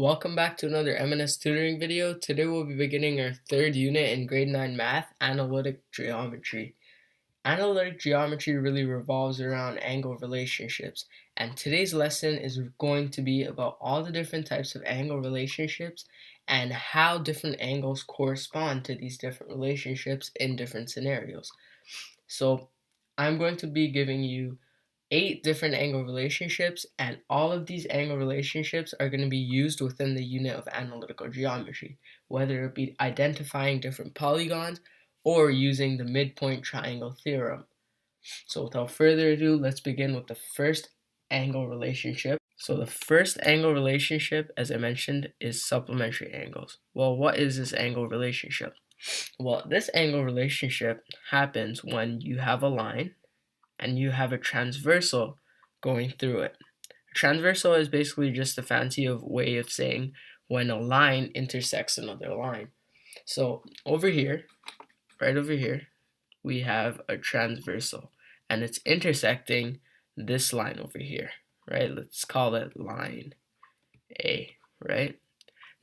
welcome back to another M&S tutoring video. Today we'll be beginning our third unit in grade 9 math, analytic geometry. Analytic geometry really revolves around angle relationships, and today's lesson is going to be about all the different types of angle relationships and how different angles correspond to these different relationships in different scenarios. So I'm going to be giving you 8 different angle relationships, and all of these angle relationships are going to be used within the unit of analytical geometry, whether it be identifying different polygons or using the midpoint triangle theorem. So without further ado, let's begin with the first angle relationship. So the first angle relationship, as I mentioned, is supplementary angles. Well, what is this angle relationship? Well, this angle relationship happens when you have a line and you have a transversal going through it. A transversal is basically just a fancy way of saying when a line intersects another line. So over here, right over here, we have a transversal, and it's intersecting this line over here, right? Let's call it line A, right?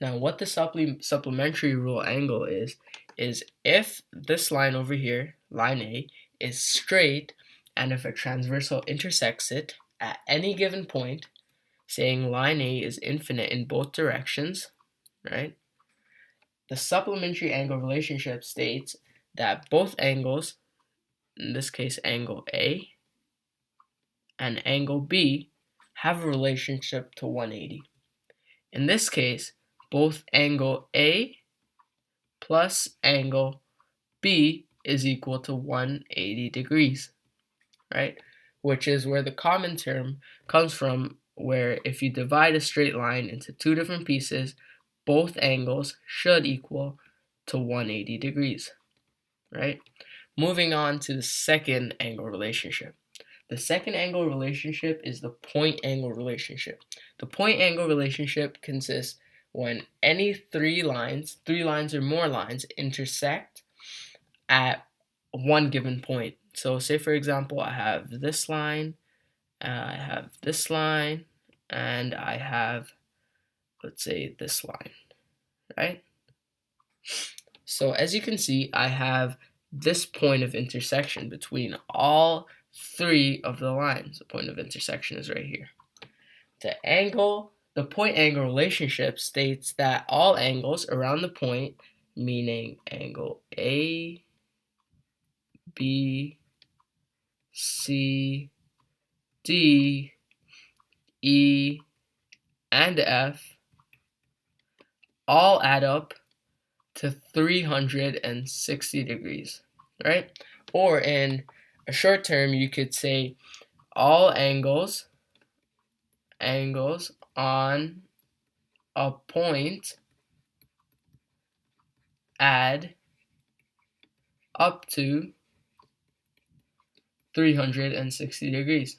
Now what the supplementary rule angle is if this line over here, line A, is straight, and if a transversal intersects it at any given point, saying line A is infinite in both directions, right? The supplementary angle relationship states that both angles, in this case angle A and angle B, have a relationship to 180. In this case, both angle A plus angle B is equal to 180 degrees. Right? Which is where the common term comes from, where if you divide a straight line into two different pieces, both angles should equal to 180 degrees, right? Moving on to the second angle relationship. The second angle relationship is the point angle relationship. The point angle relationship consists when any three lines or more lines intersect at one given point. So say for example, I have this line, I have this line, and I have, let's say, this line, right? So as you can see, I have this point of intersection between all three of the lines. The point of intersection is right here. The point angle relationship states that all angles around the point, meaning angle A, B, C, D, E, and F all add up to 360 degrees, right? Or in a short term, you could say all angles on a point add up to 360 degrees.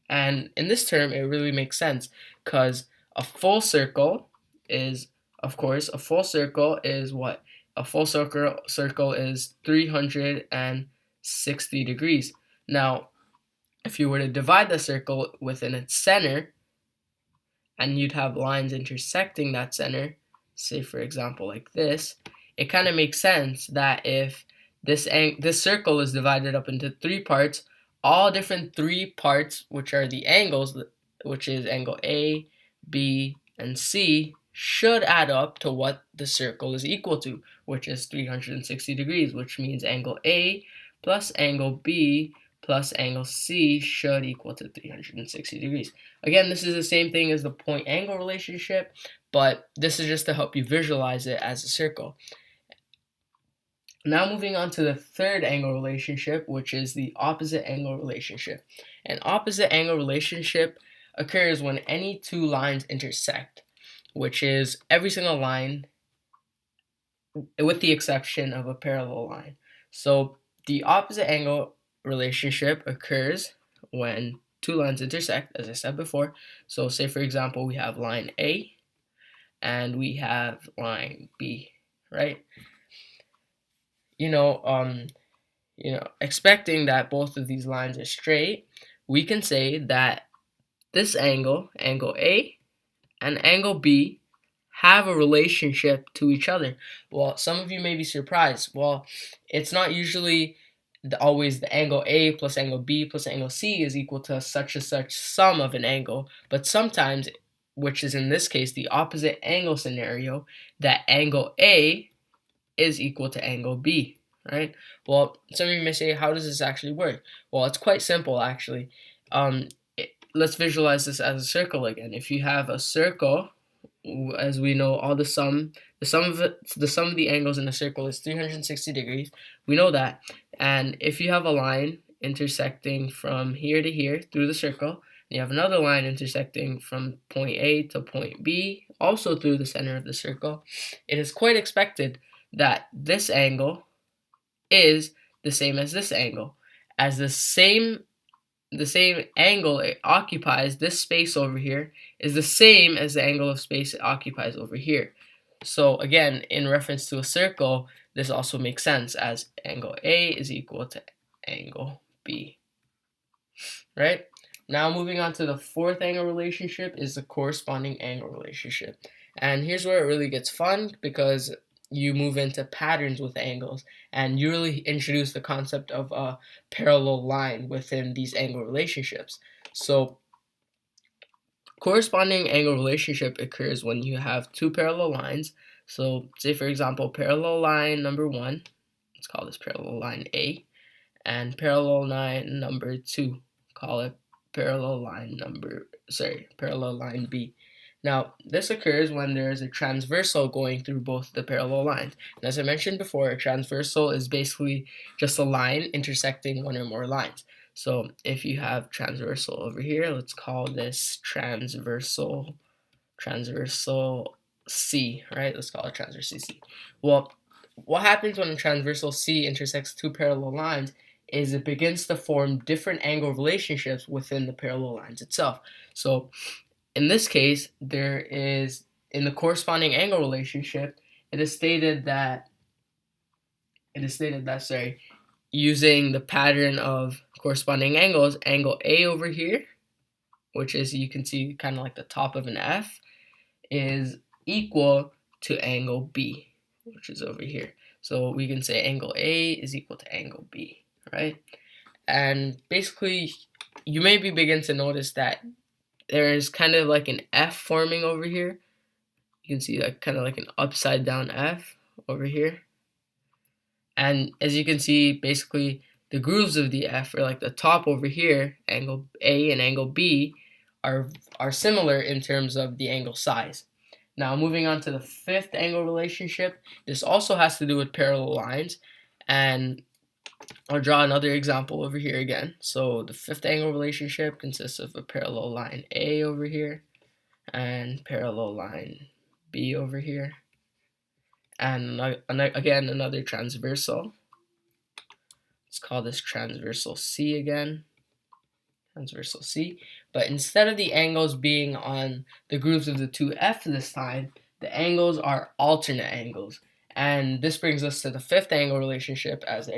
And in this term, it really makes sense because a full circle is, of course, what? A full circle is 360 degrees. Now, if you were to divide the circle within its center, and you'd have lines intersecting that center, say for example like this, it kind of makes sense that if this circle is divided up into three parts, all different three parts, which are the angles, which is angle A, B, and C, should add up to what the circle is equal to, which is 360 degrees, which means angle A plus angle B plus angle C should equal to 360 degrees. Again, this is the same thing as the point angle relationship, but this is just to help you visualize it as a circle. Now moving on to the third angle relationship, which is the opposite angle relationship. An opposite angle relationship occurs when any two lines intersect, which is every single line with the exception of a parallel line. So the opposite angle relationship occurs when two lines intersect, as I said before. So say for example, we have line A and we have line B, right? Expecting that both of these lines are straight, we can say that this angle A, and angle B, have a relationship to each other. Well, some of you may be surprised. Well, it's not usually always the angle A plus angle B plus angle C is equal to such and such sum of an angle, but sometimes, which is in this case the opposite angle scenario, that angle A is equal to angle B, right? Well, some of you may say, how does this actually work? Well, it's quite simple actually. Let's visualize this as a circle again. If you have a circle, as we know, the sum of the angles in a circle is 360 degrees. We know that. And if you have a line intersecting from here to here through the circle, and you have another line intersecting from point A to point B, also through the center of the circle, it is quite expected that this angle is the same as this angle, as the same angle it occupies, this space over here, is the same as the angle of space it occupies over here. So again, in reference to a circle, this also makes sense, as angle A is equal to angle B. Right? Now moving on to the fourth angle relationship is the corresponding angle relationship. And here's where it really gets fun, because you move into patterns with angles, and you really introduce the concept of a parallel line within these angle relationships. So corresponding angle relationship occurs when you have two parallel lines. So say for example, parallel line number 1, let's call this parallel line A, and parallel line number 2, call it parallel line B. Now, this occurs when there is a transversal going through both the parallel lines. And as I mentioned before, a transversal is basically just a line intersecting one or more lines. So if you have transversal over here, let's call this transversal C, right? Let's call it transversal C. Well, what happens when a transversal C intersects two parallel lines is it begins to form different angle relationships within the parallel lines itself. So in this case, there is, in the corresponding angle relationship, it is stated that using the pattern of corresponding angles, angle A over here, which is, you can see kind of like the top of an F, is equal to angle B, which is over here. So we can say angle A is equal to angle B, right? And basically, you maybe begin to notice that there is kind of like an F forming over here. You can see like kind of like an upside down F over here. And as you can see, basically the grooves of the F, or like the top over here, angle A and angle B, are similar in terms of the angle size. Now moving on to the fifth angle relationship, this also has to do with parallel lines, and I'll draw another example over here again. So the fifth angle relationship consists of a parallel line A over here and parallel line B over here, and again another transversal. Let's call this transversal C again, transversal C. But instead of the angles being on the grooves of the two F this time, the angles are alternate angles. And this brings us to the fifth angle relationship, as I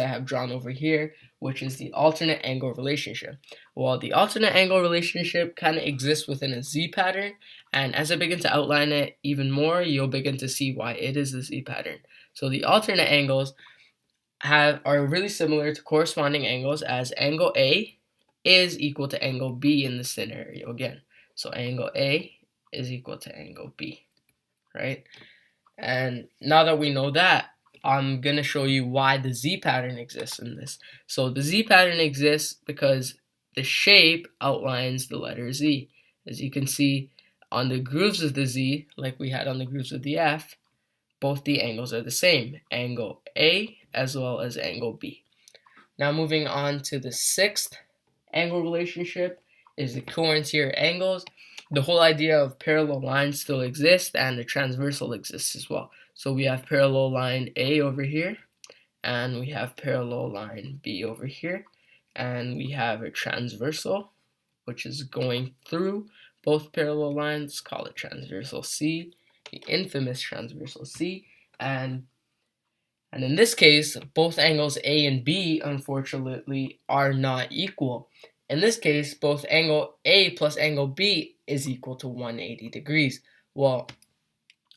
have drawn over here, which is the alternate angle relationship. Well, the alternate angle relationship kind of exists within a Z pattern, and as I begin to outline it even more, you'll begin to see why it is the Z pattern. So the alternate angles are really similar to corresponding angles, as angle A is equal to angle B in this scenario again. So angle A is equal to angle B, right? And now that we know that, I'm going to show you why the Z pattern exists in this. So the Z pattern exists because the shape outlines the letter Z. As you can see on the grooves of the Z, like we had on the grooves of the F, both the angles are the same, angle A as well as angle B. Now moving on to the sixth angle relationship is the cointerior angles. The whole idea of parallel lines still exists, and the transversal exists as well. So we have parallel line A over here, and we have parallel line B over here, and we have a transversal, which is going through both parallel lines. Call it transversal C, the infamous transversal C, and in this case, both angles A and B, unfortunately, are not equal. In this case, both angle A plus angle B is equal to 180 degrees. Well,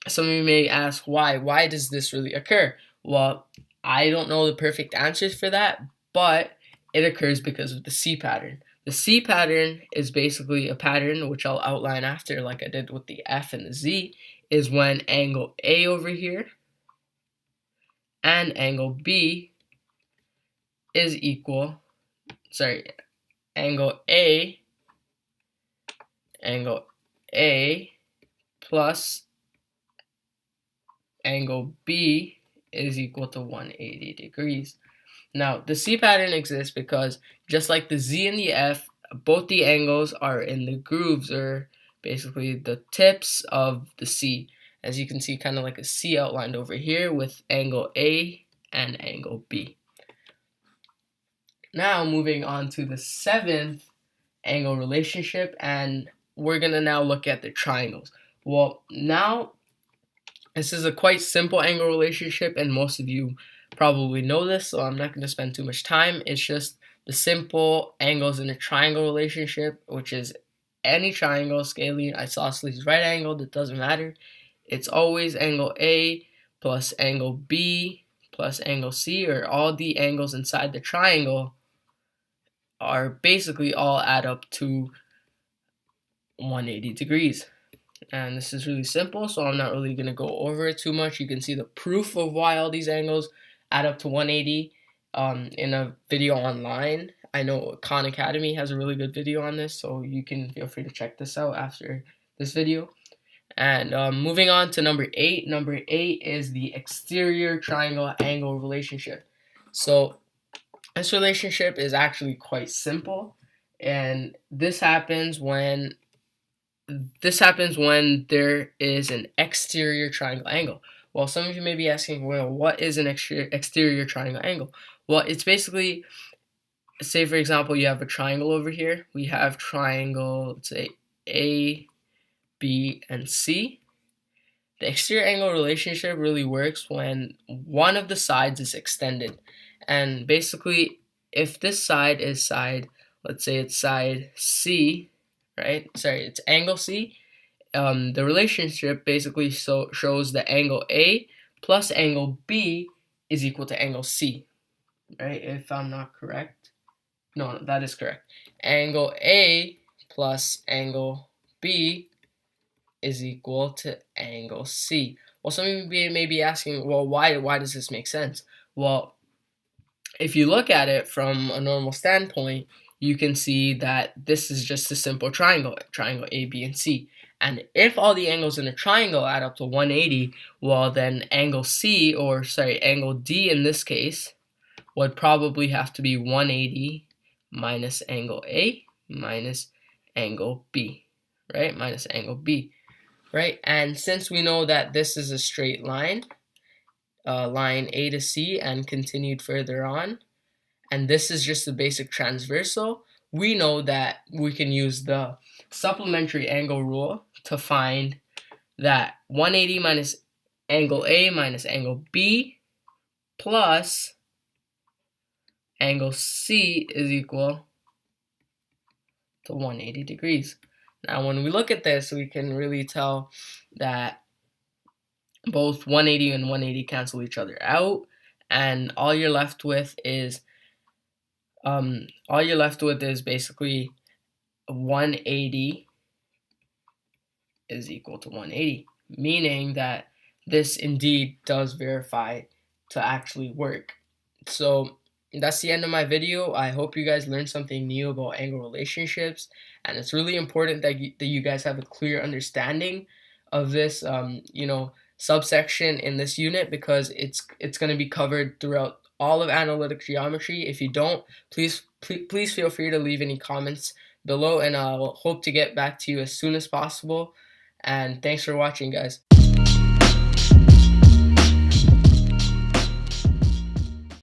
some of you may ask why. Why does this really occur? Well, I don't know the perfect answers for that, but it occurs because of the C pattern. The C pattern is basically a pattern, which I'll outline after, like I did with the F and the Z, is when angle A over here and angle B is equal, angle A plus angle B is equal to 180 degrees. Now, the C pattern exists because just like the Z and the F, both the angles are in the grooves, or basically the tips of the C. As you can see, kind of like a C outlined over here with angle A and angle B. Now, moving on to the 7th angle relationship, and we're going to now look at the triangles. Well, now, this is a quite simple angle relationship, and most of you probably know this, so I'm not going to spend too much time. It's just the simple angles in a triangle relationship, which is any triangle, scalene, isosceles, right angled, it doesn't matter. It's always angle A plus angle B plus angle C, or all the angles inside the triangle are basically all add up to 180 degrees. And this is really simple, so I'm not really going to go over it too much. You can see the proof of why all these angles add up to 180 in a video online. I know Khan Academy has a really good video on this, so you can feel free to check this out after this video. And moving on to number 8. Number 8 is the exterior triangle angle relationship. So this relationship is actually quite simple, and this happens when there is an exterior triangle angle. Well, some of you may be asking, well, what is an exterior triangle angle? Well, it's basically, say for example, you have a triangle over here. We have triangle, let's say A, B, and C. The exterior angle relationship really works when one of the sides is extended. And basically, if this side is let's say it's side C, right? Sorry, it's angle C. The relationship basically shows that angle A plus angle B is equal to angle C, right? If I'm not correct. No, that is correct. Angle A plus angle B is equal to angle C. Well, some of you may be asking, well, why does this make sense? Well, if you look at it from a normal standpoint, you can see that this is just a simple triangle A, B, and C. And if all the angles in a triangle add up to 180, well then angle C, or sorry, angle D in this case, would probably have to be 180 minus angle A minus angle B, right? Minus angle B, right? And since we know that this is a straight line, line A to C and continued further on, and this is just the basic transversal, we know that we can use the supplementary angle rule to find that 180 minus angle A minus angle B plus angle C is equal to 180 degrees. Now, when we look at this, we can really tell that both 180 and 180 cancel each other out, and all you're left with is basically 180 is equal to 180, meaning that this indeed does verify to actually work. So that's the end of my video. I hope you guys learned something new about angle relationships, and it's really important that you guys have a clear understanding of this subsection in this unit, because it's going to be covered throughout all of analytic geometry. If you don't, please feel free to leave any comments below, and I'll hope to get back to you as soon as possible. And thanks for watching, guys.